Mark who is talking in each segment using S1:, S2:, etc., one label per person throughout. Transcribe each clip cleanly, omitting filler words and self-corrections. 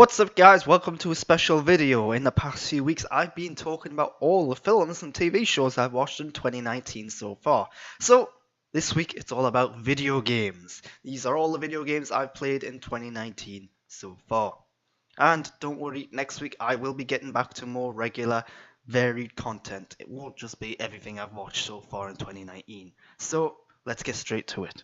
S1: What's up guys, welcome to a special video. In the past few weeks I've been talking about all the films and TV shows I've watched in 2019 so far. So this week it's all about video games. These are all the video games I've played in 2019 so far. And don't worry, next week I will be getting back to more regular, varied content. It won't just be everything I've watched so far in 2019. So let's get straight to it.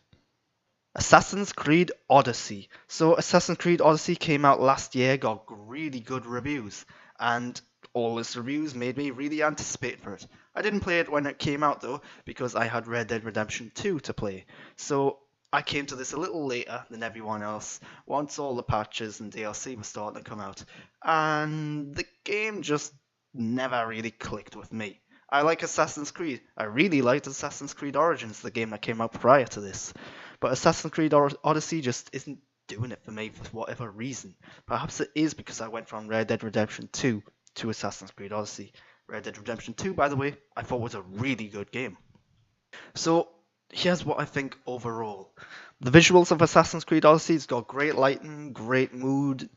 S1: Assassin's Creed Odyssey. So Assassin's Creed Odyssey came out last year, got really good reviews, and all its reviews made me really anticipate for it. I didn't play it when it came out though, because I had Red Dead Redemption 2 to play. So I came to this a little later than everyone else, once all the patches and DLC were starting to come out, and the game just never really clicked with me. I like Assassin's Creed. I really liked Assassin's Creed Origins, the game that came out prior to this. But Assassin's Creed Odyssey just isn't doing it for me for whatever reason. Perhaps it is because I went from Red Dead Redemption 2 to Assassin's Creed Odyssey. Red Dead Redemption 2, by the way, I thought was a really good game. So here's what I think overall. The visuals of Assassin's Creed Odyssey, it's got great lighting, great mood.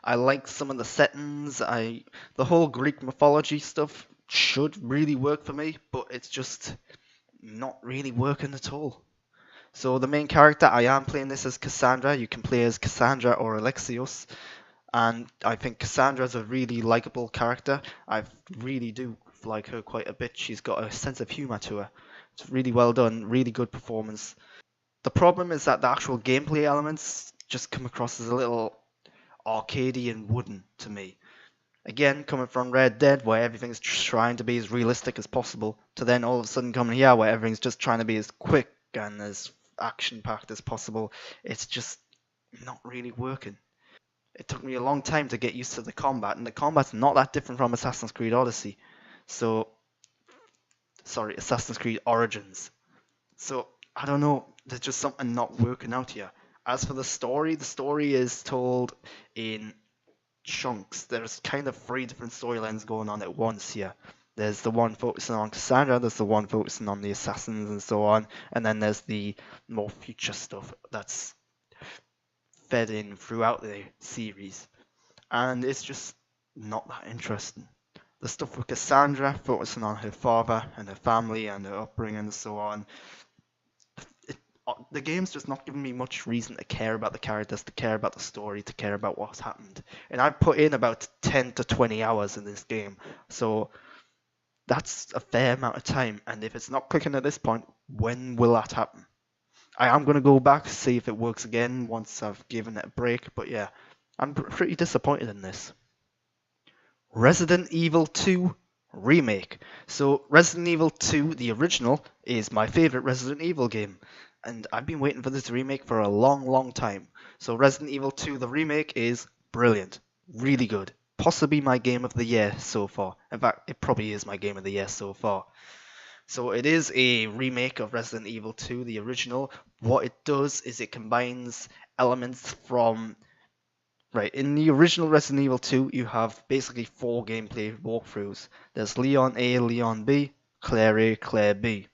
S1: I like some of the settings. The whole Greek mythology stuff should really work for me, but it's just not really working at all. So the main character, I am playing this as Cassandra. You can play as Cassandra or Alexios, and I think Cassandra is a really likable character. I really do like her quite a bit. She's got a sense of humor to her. It's really well done, really good performance. The problem is that the actual gameplay elements just come across as a little arcadey and wooden to me. Again, coming from Red Dead, where everything's just trying to be as realistic as possible, to then all of a sudden coming here, where everything's just trying to be as quick and as action-packed as possible, it's just not really working. It took me a long time to get used to the combat, and the combat's not that different from Assassin's Creed Odyssey. Assassin's Creed Origins. So, I don't know, there's just something not working out here. As for the story is told in chunks. There's kind of 3 different storylines going on at once here. There's the one focusing on Cassandra, there's the one focusing on the assassins and so on, and then there's the more future stuff that's fed in throughout the series. And it's just not that interesting. The stuff with Cassandra, focusing on her father and her family and her upbringing and so on, the game's just not giving me much reason to care about the characters, to care about the story, to care about what's happened. And I've put in about 10 to 20 hours in this game, so that's a fair amount of time, and if it's not clicking at this point, when will that happen? I am going to go back, see if it works again once I've given it a break, but yeah, I'm pretty disappointed in this. Resident Evil 2 Remake. So Resident Evil 2, the original, is my favourite Resident Evil game, and I've been waiting for this remake for a long time. So Resident Evil 2, the remake, is brilliant, really good. Possibly my game of the year so far. In fact, it probably is my game of the year so far. So it is a remake of Resident Evil 2, the original. What it does is it combines elements from... Right, in the original Resident Evil 2, you have basically 4 gameplay walkthroughs. There's Leon A, Leon B, Claire A, Claire B.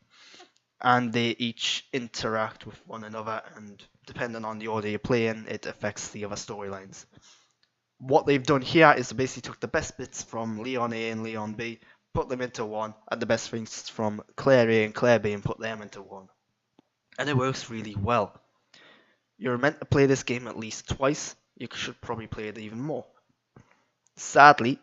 S1: And they each interact with one another, and depending on the order you play in, it affects the other storylines. What they've done here is they basically took the best bits from Leon A and Leon B, put them into one, and the best things from Claire A and Claire B and put them into one. And it works really well. You're meant to play this game at least twice. You should probably play it even more. Sadly,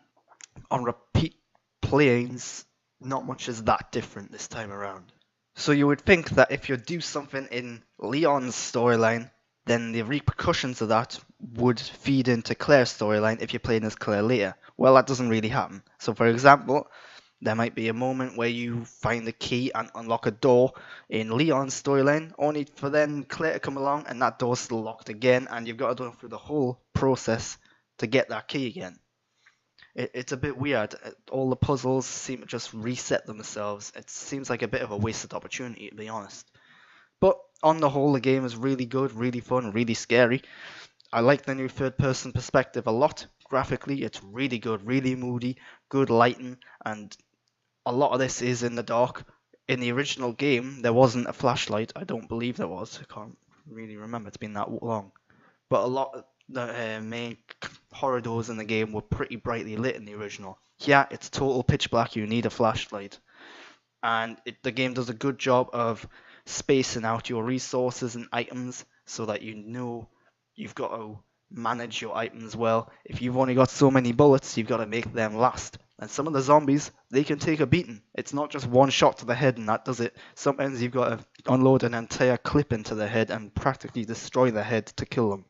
S1: on repeat playings, not much is that different this time around. So you would think that if you do something in Leon's storyline, then the repercussions of that would feed into Claire's storyline if you're playing as Claire later. Well, that doesn't really happen. So for example, there might be a moment where you find the key and unlock a door in Leon's storyline, only for then Claire to come along and that door's still locked again, and you've got to go through the whole process to get that key again. It's a bit weird. All the puzzles seem to just reset themselves. It seems like a bit of a wasted opportunity, to be honest. But on the whole, the game is really good, really fun, really scary. I like the new third-person perspective a lot. Graphically, it's really good, really moody, good lighting, and a lot of this is in the dark. In the original game, there wasn't a flashlight. I don't believe there was. I can't really remember. It's been that long. But a lot of the main corridors in the game were pretty brightly lit in the original. Yeah, it's total pitch black, you need a flashlight. And the game does a good job of spacing out your resources and items so that you know you've got to manage your items well. If you've only got so many bullets, you've got to make them last. And some of the zombies, they can take a beating. It's not just one shot to the head and that does it. Sometimes you've got to unload an entire clip into the head and practically destroy the head to kill them.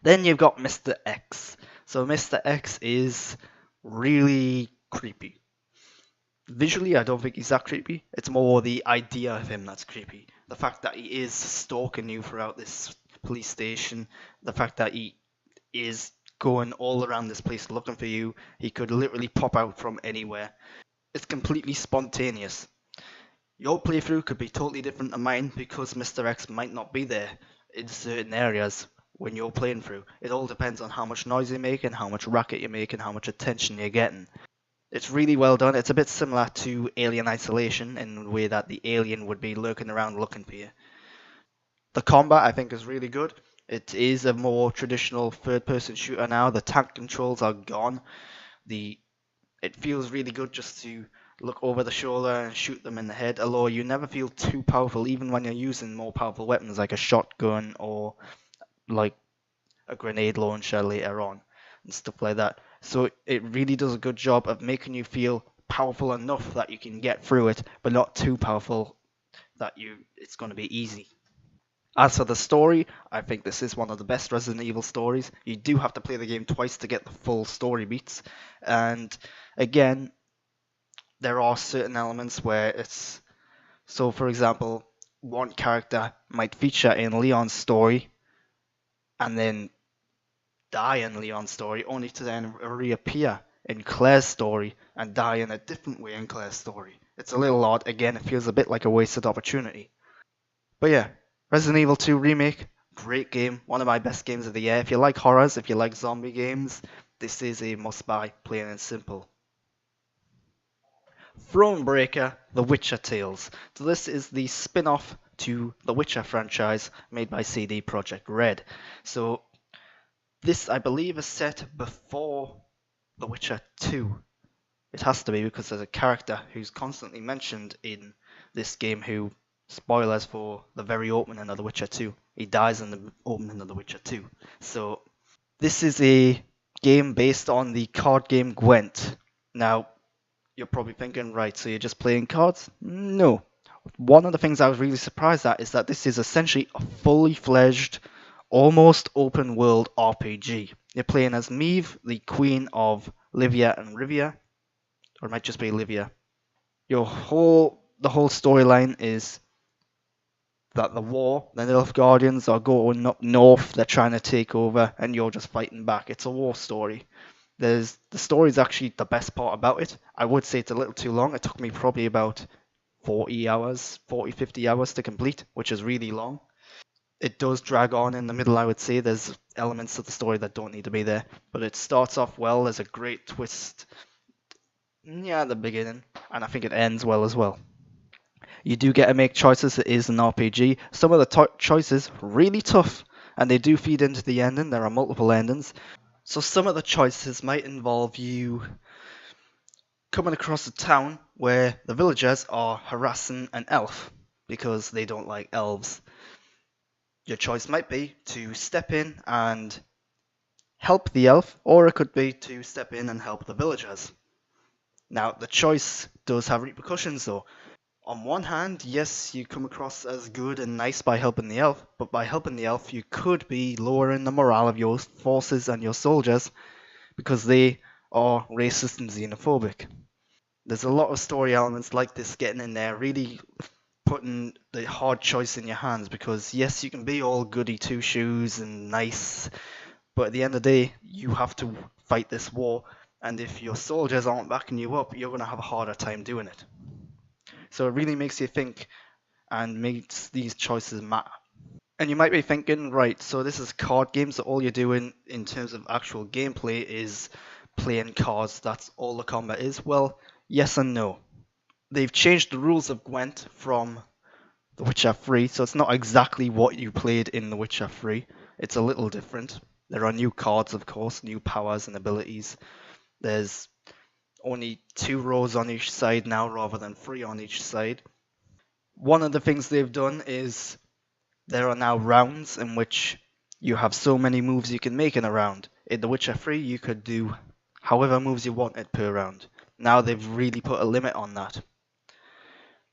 S1: Then you've got Mr. X. So Mr. X is really creepy. Visually, I don't think he's that creepy. It's more the idea of him that's creepy. The fact that he is stalking you throughout this police station, the fact that he is going all around this place looking for you, he could literally pop out from anywhere. It's completely spontaneous. Your playthrough could be totally different than mine because Mr. X might not be there in certain areas when you're playing through. It all depends on how much noise you make and how much racket you make and how much attention you're getting. It's really well done. It's a bit similar to Alien Isolation in the way that the alien would be lurking around looking for you. The combat, I think, is really good. It is a more traditional third-person shooter now. The tank controls are gone. It feels really good just to look over the shoulder and shoot them in the head, although you never feel too powerful, even when you're using more powerful weapons like a shotgun or like a grenade launcher later on and stuff like that. So it really does a good job of making you feel powerful enough that you can get through it, but not too powerful that it's going to be easy. As for the story, I think this is one of the best Resident Evil stories. You do have to play the game twice to get the full story beats. And again, there are certain elements where it's... So for example, one character might feature in Leon's story and then die in Leon's story, only to then reappear in Claire's story and die in a different way in Claire's story. It's a little odd. Again, it feels a bit like a wasted opportunity. But yeah, Resident Evil 2 Remake, great game, one of my best games of the year. If you like horrors, if you like zombie games, this is a must-buy, plain and simple. Thronebreaker, The Witcher Tales. So this is the spin-off to the Witcher franchise made by CD Projekt Red. So this, I believe, is set before The Witcher 2. It has to be because there's a character who's constantly mentioned in this game who, spoilers for the very opening of The Witcher 2, he dies in the opening of The Witcher 2. So this is a game based on the card game Gwent. Now, you're probably thinking, right, so you're just playing cards? No. One of the things I was really surprised at is that this is essentially a fully fledged, almost open world RPG. You're playing as Meve, the queen of Livia and Rivia, or it might just be Livia. The whole storyline is that the Nilfgaardians are going up north, they're trying to take over, and you're just fighting back. It's a war story. The story is actually the best part about it. I would say it's a little too long. It took me probably about 50 hours to complete, which is really long. It does drag on in the middle, I would say. There's elements of the story that don't need to be there, but it starts off well. There's a great twist, at the beginning, and I think it ends well as well. You do get to make choices. It is an RPG. Some of the choices really tough, and they do feed into the ending. There are multiple endings. So some of the choices might involve you coming across a town where the villagers are harassing an elf because they don't like elves. Your choice might be to step in and help the elf, or it could be to step in and help the villagers. Now, the choice does have repercussions though. On one hand, yes, you come across as good and nice by helping the elf, but by helping the elf, you could be lowering the morale of your forces and your soldiers because they are racist and xenophobic. There's a lot of story elements like this getting in there, really putting the hard choice in your hands because, yes, you can be all goody two-shoes and nice, but at the end of the day, you have to fight this war, and if your soldiers aren't backing you up, you're going to have a harder time doing it. So it really makes you think and makes these choices matter. And you might be thinking, right, so this is card games, so all you're doing in terms of actual gameplay is playing cards, that's all the combat is. Well, yes and no. They've changed the rules of Gwent from The Witcher 3, so it's not exactly what you played in The Witcher 3. It's a little different. There are new cards, of course, new powers and abilities. There's only 2 rows on each side now rather than 3 on each side. One of the things they've done is there are now rounds in which you have so many moves you can make in a round. In The Witcher 3, you could do however moves you wanted per round. Now they've really put a limit on that.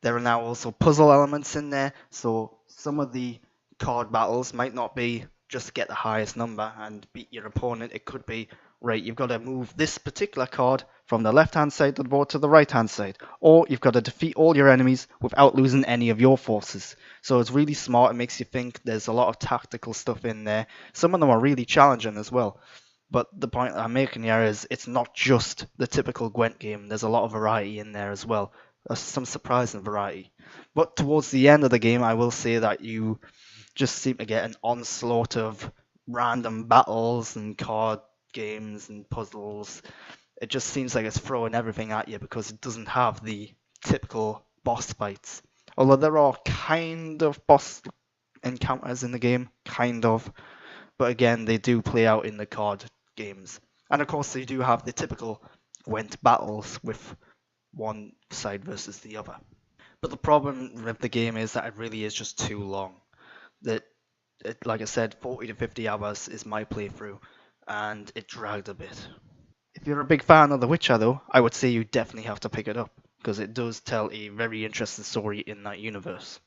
S1: There are now also puzzle elements in there, so some of the card battles might not be just get the highest number and beat your opponent. It could be, right, you've got to move this particular card from the left-hand side of the board to the right-hand side, or you've got to defeat all your enemies without losing any of your forces. So it's really smart. It makes you think. There's a lot of tactical stuff in there. Some of them are really challenging as well. But the point I'm making here is it's not just the typical Gwent game. There's a lot of variety in there as well. Some surprising variety. But towards the end of the game, I will say that you just seem to get an onslaught of random battles and card games and puzzles. It just seems like it's throwing everything at you because it doesn't have the typical boss fights. Although there are kind of boss encounters in the game, kind of. But again, they do play out in the card games. And of course, they do have the typical Gwent battles with one side versus the other. But the problem with the game is that it really is just too long. That, like I said, 40 to 50 hours is my playthrough, and it dragged a bit. If you're a big fan of The Witcher, though, I would say you definitely have to pick it up, because it does tell a very interesting story in that universe.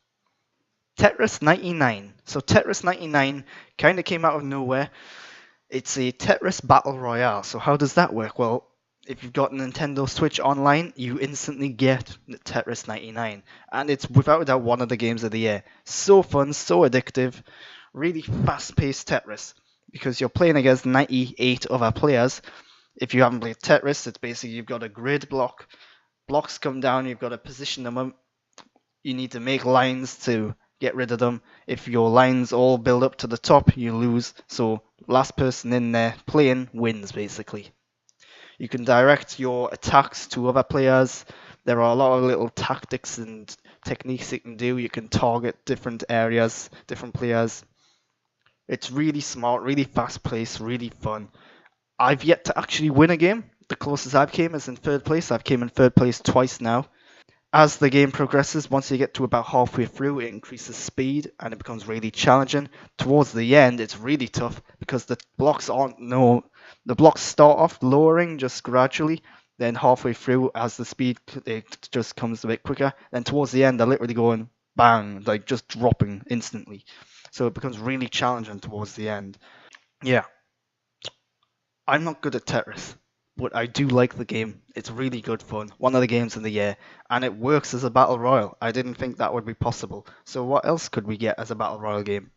S1: Tetris 99. So Tetris 99 kind of came out of nowhere. It's a Tetris Battle Royale. So how does that work? Well, if you've got Nintendo Switch Online, you instantly get Tetris 99. And it's without a doubt one of the games of the year. So fun, so addictive, really fast-paced Tetris. Because you're playing against 98 other players. If you haven't played Tetris, it's basically you've got a grid block. Blocks come down, you've got to position them up. You need to make lines to get rid of them. If your lines all build up to the top, you lose. So last person in there playing wins, basically. You can direct your attacks to other players. There are a lot of little tactics and techniques you can do. You can target different areas, different players. It's really smart, really fast-paced, really fun. I've yet to actually win a game. The closest I've came is in third place. I've came in third place twice now. As the game progresses, once you get to about halfway through, it increases speed and it becomes really challenging. Towards the end, it's really tough because the blocks aren't no. The blocks start off lowering just gradually. Then halfway through, as the speed it just comes a bit quicker. Then towards the end, they're literally going bang, like just dropping instantly. So it becomes really challenging towards the end. Yeah, I'm not good at Tetris, but I do like the game. It's really good fun. One of the games of the year, and it works as a battle royale. I didn't think that would be possible. So what else could we get as a battle royale game?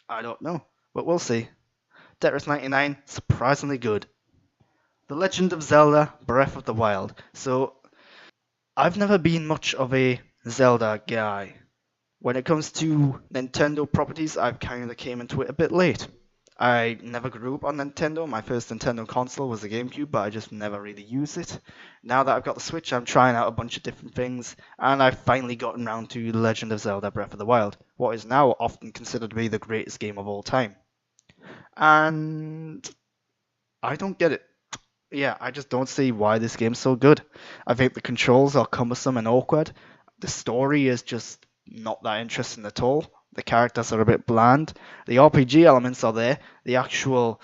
S1: I don't know, but we'll see. Tetris 99, surprisingly good. The Legend of Zelda: Breath of the Wild. So I've never been much of a Zelda guy. When it comes to Nintendo properties, I've kind of came into it a bit late. I never grew up on Nintendo. My first Nintendo console was the GameCube, but I just never really used it. Now that I've got the Switch, I'm trying out a bunch of different things, and I've finally gotten around to The Legend of Zelda: Breath of the Wild, what is now often considered to be the greatest game of all time. And I don't get it. Yeah, I just don't see why this game's so good. I think the controls are cumbersome and awkward. The story is just not that interesting at all. The characters are a bit bland. The RPG elements are there. The actual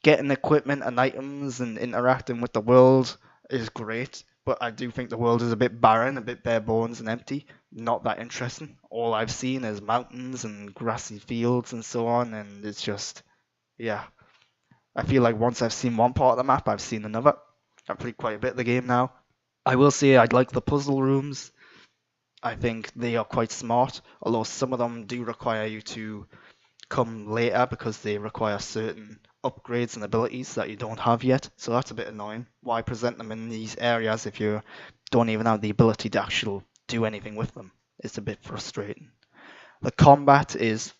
S1: getting equipment and items and interacting with the world is great. But I do think the world is a bit barren, a bit bare bones and empty. Not that interesting. All I've seen is mountains and grassy fields and so on, and it's just, yeah. I feel like once I've seen one part of the map, I've seen another. I've played quite a bit of the game now. I will say I'd like the puzzle rooms. I think they are quite smart, although some of them do require you to come later because they require certain upgrades and abilities that you don't have yet. So that's a bit annoying. Why present them in these areas if you don't even have the ability to actually do anything with them? It's a bit frustrating. The combat is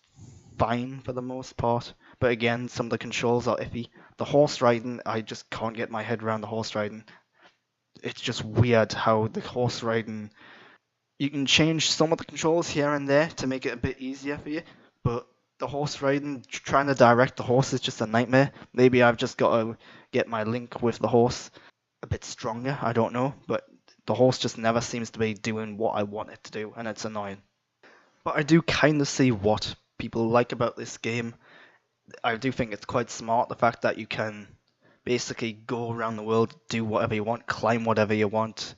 S1: fine for the most part, but again, some of the controls are iffy. The horse riding, I just can't get my head around the horse riding. It's just weird how the horse riding, you can change some of the controls here and there to make it a bit easier for you, but The horse riding, trying to direct the horse is just a nightmare. Maybe I've just got to get my link with the horse a bit stronger. I don't know, but the horse just never seems to be doing what I want it to do, and it's annoying. But I do kind of see what people like about this game. I do think it's quite smart, the fact that you can basically go around the world, do whatever you want, climb whatever you want,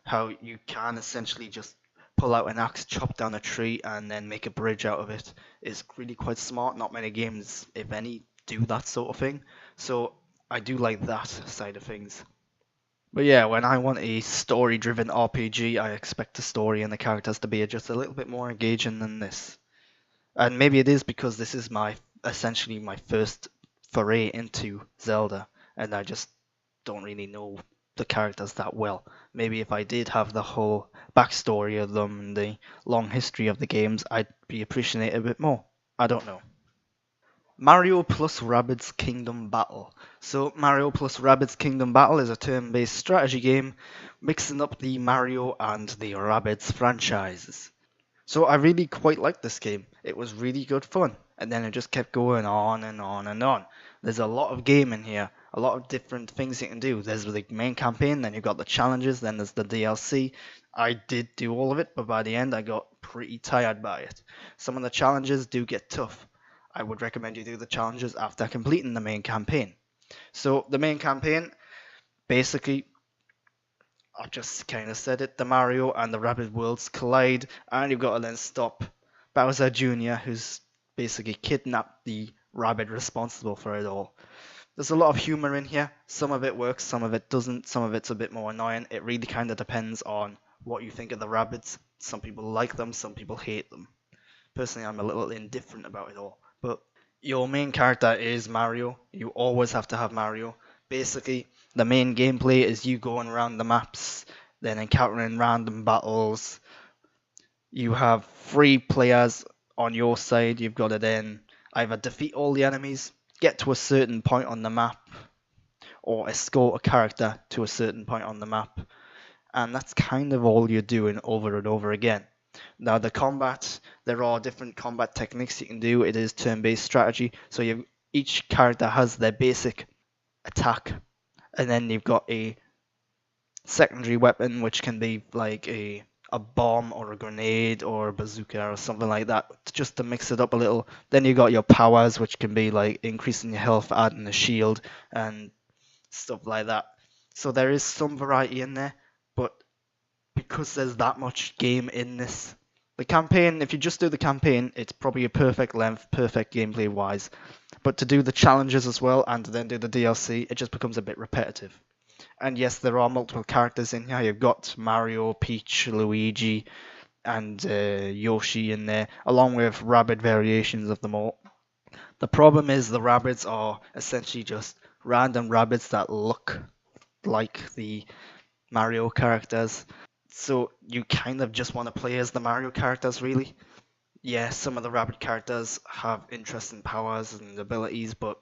S1: how you can essentially just pull out an axe, chop down a tree, and then make a bridge out of it is really quite smart. Not many games, if any, do that sort of thing. So I do like that side of things. But yeah, when I want a story-driven RPG, I expect the story and the characters to be just a little bit more engaging than this. And maybe it is because this is my essentially my first foray into Zelda, and I just don't really know the characters that well. Maybe if I did have the whole backstory of them and the long history of the games, I'd be appreciating it a bit more. I don't know. Mario plus Rabbids Kingdom Battle. So Mario plus Rabbids Kingdom Battle is a turn-based strategy game mixing up the Mario and the Rabbids franchises. So I really quite liked this game. It was really good fun. And then it just kept going on and on and on. There's a lot of game in here, a lot of different things you can do. There's the main campaign, then you've got the challenges, then there's the DLC. I did do all of it, but by the end I got pretty tired by it. Some of the challenges do get tough. I would recommend you do the challenges after completing the main campaign. So the main campaign, basically I've just kind of said it, the Mario and the Rabbid worlds collide, and you've got to then stop Bowser Jr., who's basically kidnapped the rabbit responsible for it all. There's a lot of humor in here. Some of it works, some of it doesn't, some of it's a bit more annoying. It really kind of depends on what you think of the rabbits. Some people like them, some people hate them. Personally, I'm a little indifferent about it all. But your main character is Mario. You always have to have Mario. Basically, the main gameplay is you going around the maps, then encountering random battles. You have three players on your side. You've got to then either defeat all the enemies, get to a certain point on the map, or escort a character to a certain point on the map. And that's kind of all you're doing over and over again. Now the combat, there are different combat techniques you can do. It is turn-based strategy, so each character has their basic attack, and then you've got a secondary weapon, which can be like a bomb or a grenade or a bazooka or something like that, just to mix it up a little. Then you got your powers, which can be like increasing your health, adding a shield, and stuff like that. So there is some variety in there, but because there's that much game in this, the campaign, if you just do the campaign, it's probably a perfect length, perfect gameplay wise. But to do the challenges as well and to then do the DLC, it just becomes a bit repetitive. And yes, there are multiple characters in here. You've got Mario, Peach, Luigi, and Yoshi in there, along with rabbit variations of them all. The problem is the rabbits are essentially just random rabbits that look like the Mario characters. So you kind of just want to play as the Mario characters, really. Yeah, some of the rabbit characters have interesting powers and abilities, but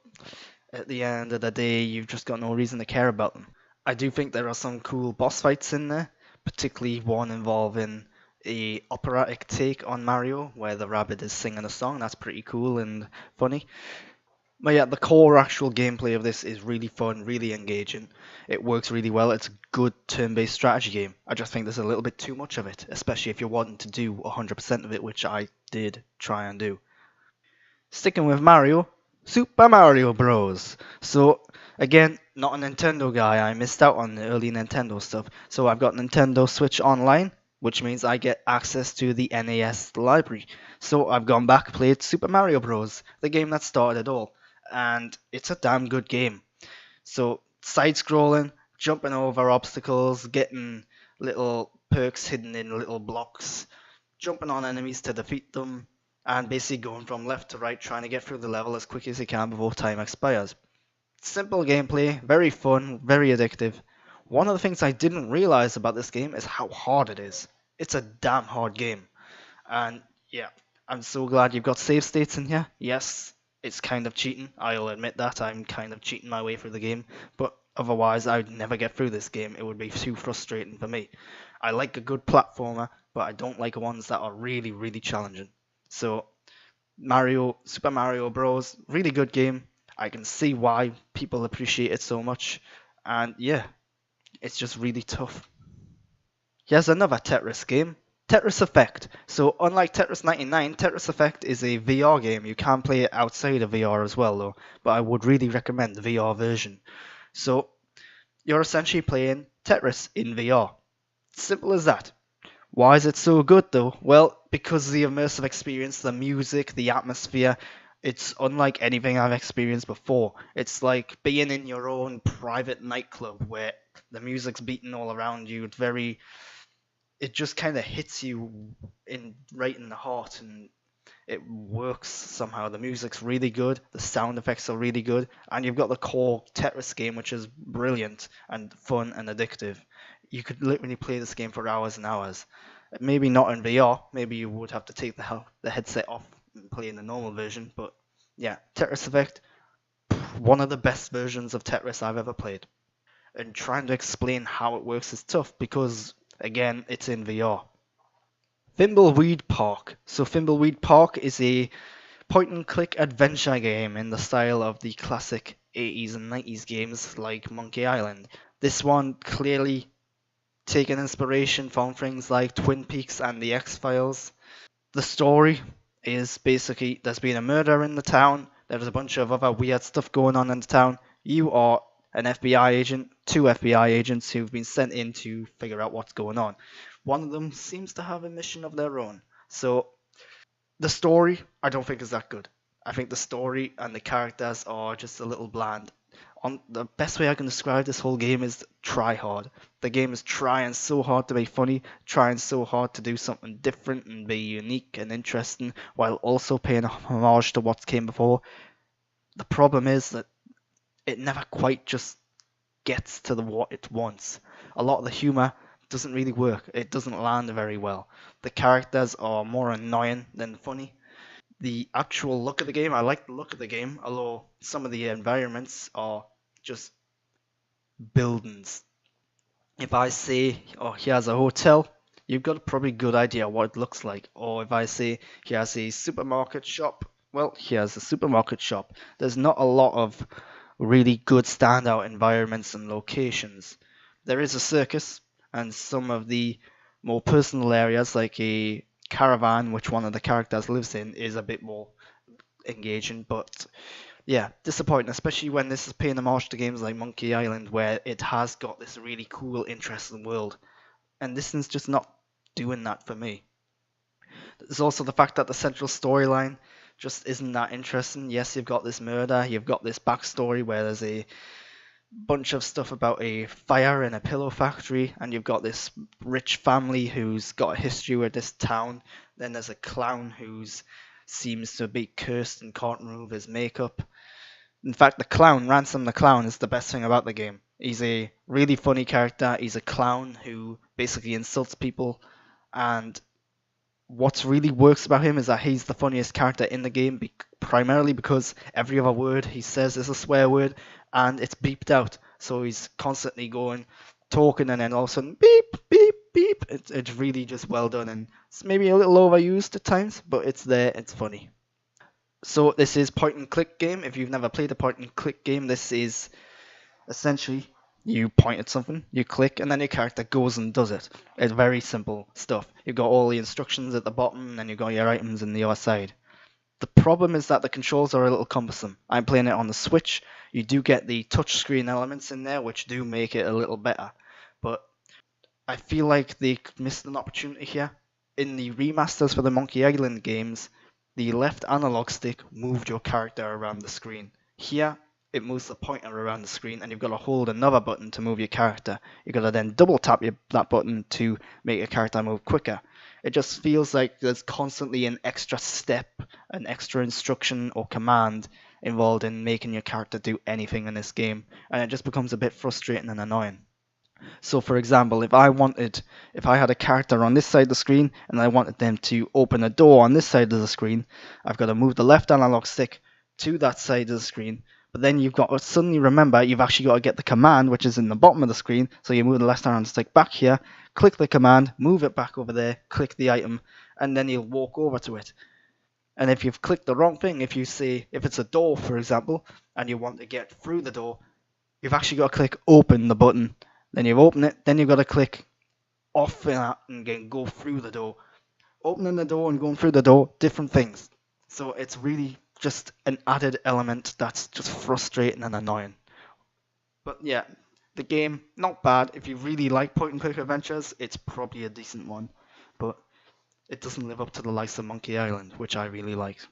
S1: at the end of the day, you've just got no reason to care about them. I do think there are some cool boss fights in there, particularly one involving a operatic take on Mario, where the rabbit is singing a song. That's pretty cool and funny. But yeah, the core actual gameplay of this is really fun, really engaging. It works really well. It's a good turn-based strategy game. I just think there's a little bit too much of it, especially if you're wanting to do 100% of it, which I did try and do. Sticking with Mario, Super Mario Bros. So again, not a Nintendo guy. I missed out on the early Nintendo stuff. So I've got Nintendo Switch Online, which means I get access to the NES library. So I've gone back, played Super Mario Bros., the game that started it all. And it's a damn good game. So side-scrolling, jumping over obstacles, getting little perks hidden in little blocks, jumping on enemies to defeat them, and basically going from left to right trying to get through the level as quick as you can before time expires. Simple gameplay, very fun, very addictive. One of the things I didn't realize about this game is how hard it is. It's a damn hard game. And yeah, I'm so glad you've got save states in here. Yes, it's kind of cheating. I'll admit that. I'm kind of cheating my way through the game. But otherwise, I'd never get through this game. It would be too frustrating for me. I like a good platformer, but I don't like ones that are really, really challenging. So Super Mario Bros. Really good game. I can see why people appreciate it so much. And yeah, it's just really tough. Here's another Tetris game, Tetris Effect. So unlike Tetris 99, Tetris Effect is a VR game. You can play it outside of VR as well though, but I would really recommend the VR version. So you're essentially playing Tetris in VR. Simple as that. Why is it so good though? Well, because the immersive experience, the music, the atmosphere, it's unlike anything I've experienced before. It's like being in your own private nightclub where the music's beating all around you. It just kind of hits you in right in the heart, and it works somehow. The music's really good, the sound effects are really good, and you've got the core Tetris game, which is brilliant and fun and addictive. You could literally play this game for hours and hours. Maybe not in VR. Maybe you would have to take the headset off and play in the normal version. But yeah, Tetris Effect, one of the best versions of Tetris I've ever played. And trying to explain how it works is tough because again, it's in VR. Thimbleweed Park. So Thimbleweed Park is a point and click adventure game in the style of the classic 80s and 90s games like Monkey Island. This one clearly taken inspiration from things like Twin Peaks and The X-Files. The story is basically there's been a murder in the town, there's a bunch of other weird stuff going on in the town. You are an FBI agent, two FBI agents who've been sent in to figure out what's going on. One of them seems to have a mission of their own. So the story, I don't think is that good. I think the story and the characters are just a little bland. The best way I can describe this whole game is try hard. The game is trying so hard to be funny, trying so hard to do something different and be unique and interesting, while also paying a homage to what came before. The problem is that it never quite just gets to what it wants. A lot of the humor doesn't really work. It doesn't land very well. The characters are more annoying than funny. The actual look of the game, I like the look of the game, although some of the environments are just buildings. If I say, oh, here's a hotel, you've got a probably good idea what it looks like. Or if I say, here's a supermarket shop, well, here's a supermarket shop. There's not a lot of really good standout environments and locations. There is a circus, and some of the more personal areas, like a caravan, which one of the characters lives in, is a bit more engaging, but yeah, disappointing, especially when this is paying homage to games like Monkey Island, where it has got this really cool, interesting world, and this is just not doing that for me. There's also the fact that the central storyline just isn't that interesting. Yes, you've got this murder, you've got this backstory where there's a bunch of stuff about a fire in a pillow factory, and you've got this rich family who's got a history with this town. Then there's a clown who's seems to be cursed and can't remove his makeup. In fact, the clown, Ransom the Clown, is the best thing about the game. He's a really funny character. He's a clown who basically insults people, and what really works about him is that he's the funniest character in the game, primarily because every other word he says is a swear word, and it's beeped out. So he's constantly talking, and then all of a sudden, beep, beep, beep. It's really just well done, and it's maybe a little overused at times, but it's there, it's funny. So this is point and click game. If you've never played a point and click game, this is essentially you point at something, you click, and then your character goes and does it. It's very simple stuff. You've got all the instructions at the bottom, and then you've got your items on the other side. The problem is that the controls are a little cumbersome. I'm playing it on the Switch. You do get the touchscreen elements in there, which do make it a little better. But I feel like they missed an opportunity here. In the remasters for the Monkey Island games, the left analog stick moved your character around the screen. Here, it moves the pointer around the screen, and you've got to hold another button to move your character. You've got to then double tap that button to make your character move quicker. It just feels like there's constantly an extra step, an extra instruction or command involved in making your character do anything in this game, and it just becomes a bit frustrating and annoying. So for example, if I had a character on this side of the screen and I wanted them to open a door on this side of the screen, I've got to move the left analog stick to that side of the screen. But then you've got to suddenly remember you've actually got to get the command, which is in the bottom of the screen. So you move the left analog stick back here, click the command, move it back over there, click the item, and then you'll walk over to it. And if you've clicked the wrong thing, if you say, if it's a door, for example, and you want to get through the door, you've actually got to click open the button. Then you've opened it, then you've got to click off that and then go through the door. Opening the door and going through the door, different things. So it's really just an added element that's just frustrating and annoying. But yeah, the game, not bad. If you really like point and click adventures, it's probably a decent one. But it doesn't live up to the likes of Monkey Island, which I really liked.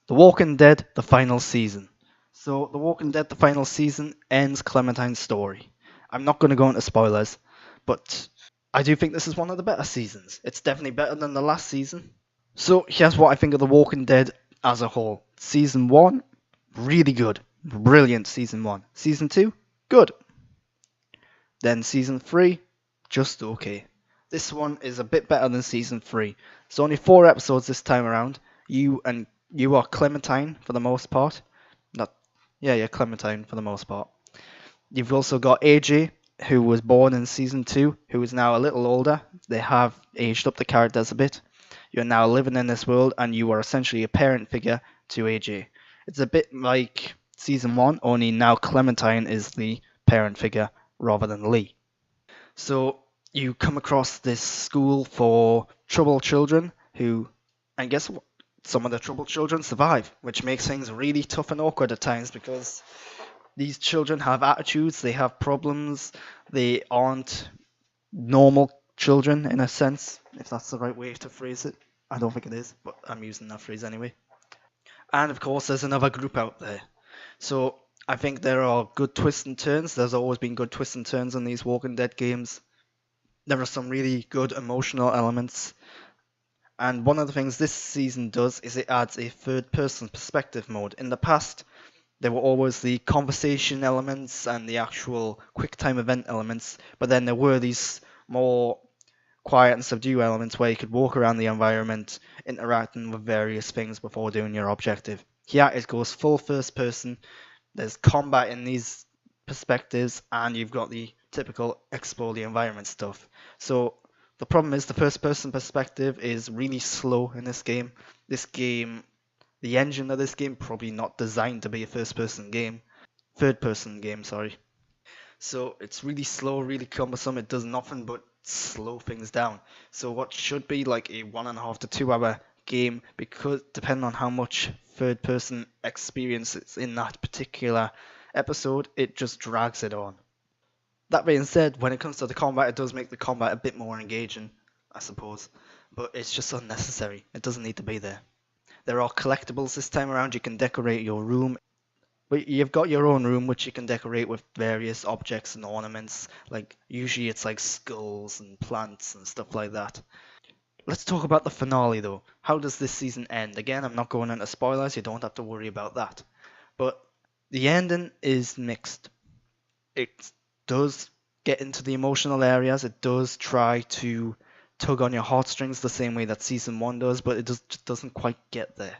S1: The Walking Dead, the final season. So, The Walking Dead, the final season ends Clementine's story. I'm not going to go into spoilers, but I do think this is one of the better seasons. It's definitely better than the last season. So, here's what I think of The Walking Dead as a whole. Season 1, really good. Brilliant season 1. Season 2, good. Then season 3, just okay. This one is a bit better than season 3. It's only 4 episodes this time around. You are Clementine for the most part. Not yeah, Clementine for the most part. You've also got AJ, who was born in season 2, who is now a little older. They have aged up the characters a bit. You're now living in this world and you are essentially a parent figure to AJ. It's a bit like season 1, only now Clementine is the parent figure rather than Lee. So you come across this school for troubled children who, and guess what? Some of the troubled children survive, which makes things really tough and awkward at times because these children have attitudes, they have problems, they aren't normal children in a sense, if that's the right way to phrase it. I don't think it is, but I'm using that phrase anyway. And of course, there's another group out there. So I think there are good twists and turns. There's always been good twists and turns in these Walking Dead games. There are some really good emotional elements. And one of the things this season does is it adds a third person perspective mode. In the past, there were always the conversation elements and the actual quick time event elements, but then there were these more quiet and subdue elements where you could walk around the environment, interacting with various things before doing your objective. Here it goes full first person. There's combat in these perspectives, and you've got the typical explore the environment stuff. So the problem is the first person perspective is really slow in this game. This game, the engine of this game, probably not designed to be a first person game. Third person game, sorry. So it's really slow, really cumbersome. It does nothing but slow things down. So what should be like a 1.5 to 2 hour game, because depending on how much third person experience is in that particular episode, it just drags it on. That being said, when it comes to the combat, it does make the combat a bit more engaging, I suppose. But it's just unnecessary. It doesn't need to be there. There are collectibles this time around. You can decorate your room. But you've got your own room which you can decorate with various objects and ornaments. Like usually it's like skulls and plants and stuff like that. Let's talk about the finale though. How does this season end? Again, I'm not going into spoilers, you don't have to worry about that. But the ending is mixed. It does get into the emotional areas, it does try to tug on your heartstrings the same way that season 1 does, but it just doesn't quite get there.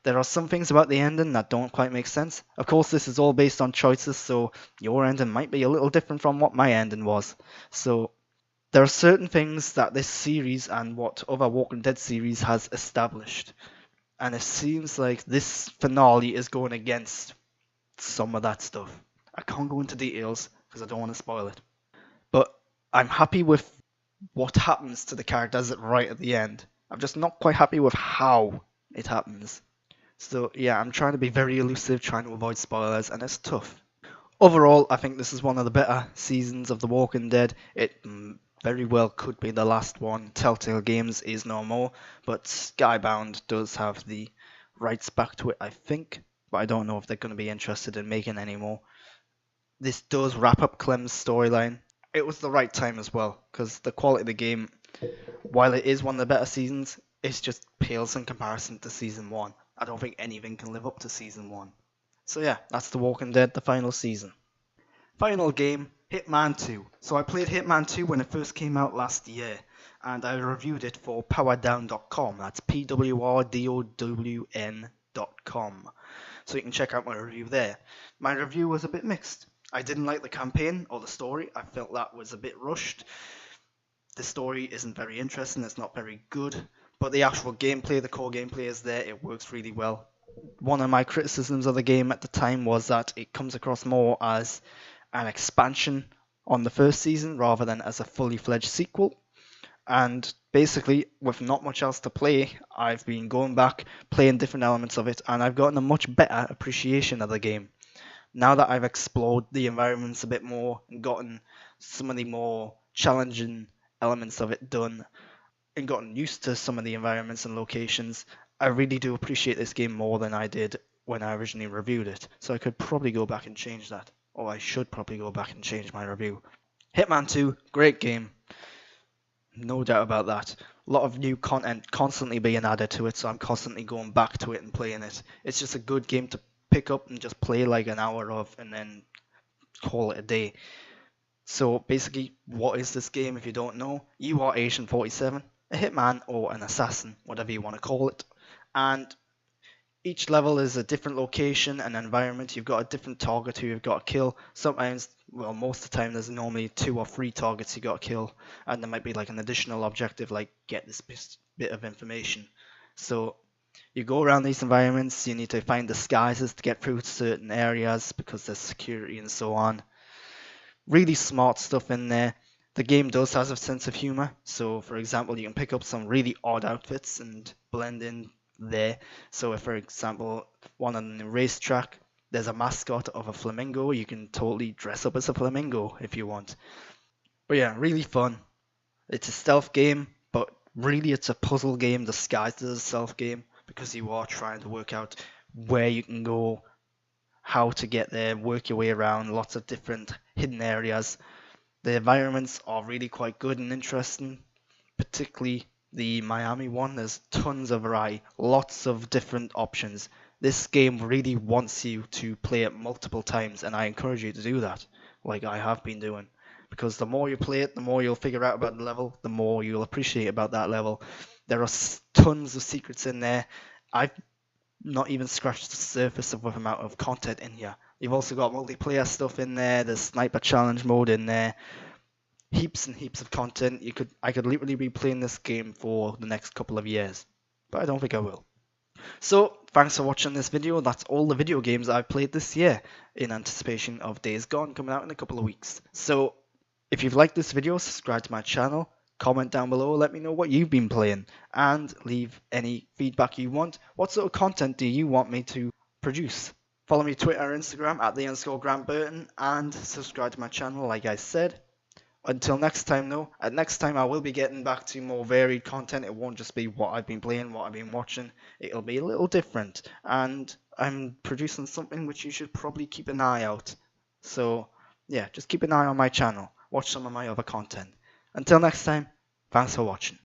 S1: There are some things about the ending that don't quite make sense. Of course, this is all based on choices, so your ending might be a little different from what my ending was. So there are certain things that this series and what other Walking Dead series has established. And it seems like this finale is going against some of that stuff. I can't go into details because I don't want to spoil it. But I'm happy with what happens to the characters right at the end. I'm just not quite happy with how it happens. So yeah, I'm trying to be very elusive, trying to avoid spoilers, and it's tough. Overall, I think this is one of the better seasons of The Walking Dead. It very well could be the last one. Telltale Games is no more, but Skybound does have the rights back to it, I think. But I don't know if they're going to be interested in making any more. This does wrap up Clem's storyline. It was the right time as well, because the quality of the game, while it is one of the better seasons, it just pales in comparison to season 1. I don't think anything can live up to season 1. So yeah, that's The Walking Dead, the final season. Final game, Hitman 2. So I played Hitman 2 when it first came out last year, and I reviewed it for powerdown.com. That's PWRDOWN.com. So you can check out my review there. My review was a bit mixed. I didn't like the campaign or the story. I felt that was a bit rushed. The story isn't very interesting, it's not very good, but the actual gameplay, the core gameplay is there. It works really well. One of my criticisms of the game at the time was that it comes across more as an expansion on the first season rather than as a fully fledged sequel. And basically, with not much else to play, I've been going back, playing different elements of it, and I've gotten a much better appreciation of the game. Now that I've explored the environments a bit more and gotten some of the more challenging elements of it done and gotten used to some of the environments and locations, I really do appreciate this game more than I did when I originally reviewed it. So I could probably go back and change that. Or I should probably go back and change my review. Hitman 2, great game. No doubt about that. A lot of new content constantly being added to it, so I'm constantly going back to it and playing it. It's just a good game to pick up and just play like an hour of and then call it a day. So basically, what is this game if you don't know? You are Agent 47, a hitman or an assassin, whatever you want to call it. And each level is a different location and environment. You've got a different target who you've got to kill. Sometimes, well, most of the time, there's normally 2 or 3 targets you got to kill, and there might be like an additional objective, like get this bit of information. So you go around these environments. You need to find disguises to get through certain areas because there's security and so on. Really smart stuff in there. The game does have a sense of humor. So, for example, you can pick up some really odd outfits and blend in there. So if, for example, one on the racetrack, there's a mascot of a flamingo, you can totally dress up as a flamingo if you want. But yeah, really fun. It's a stealth game, but really it's a puzzle game disguised as a stealth game because you are trying to work out where you can go, how to get there, work your way around lots of different hidden areas. The environments are really quite good and interesting, particularly the Miami one. There's tons of variety, lots of different options. This game really wants you to play it multiple times, and I encourage you to do that, like I have been doing. Because the more you play it, the more you'll figure out about the level, the more you'll appreciate about that level. There are tons of secrets in there. I've not even scratched the surface of the amount of content in here. You've also got multiplayer stuff in there, there's sniper challenge mode in there, heaps and heaps of content. I could literally be playing this game for the next couple of years, but I don't think I will. So, thanks for watching this video. That's all the video games I've played this year in anticipation of Days Gone coming out in a couple of weeks. So, if you've liked this video, subscribe to my channel, comment down below, let me know what you've been playing, and leave any feedback you want. What sort of content do you want me to produce? Follow me Twitter and Instagram at @the_Grant_Burton, and subscribe to my channel like I said. Until next time though, next time I will be getting back to more varied content. It won't just be what I've been playing, what I've been watching. It'll be a little different, and I'm producing something which you should probably keep an eye out. So yeah, just keep an eye on my channel. Watch some of my other content. Until next time, thanks for watching.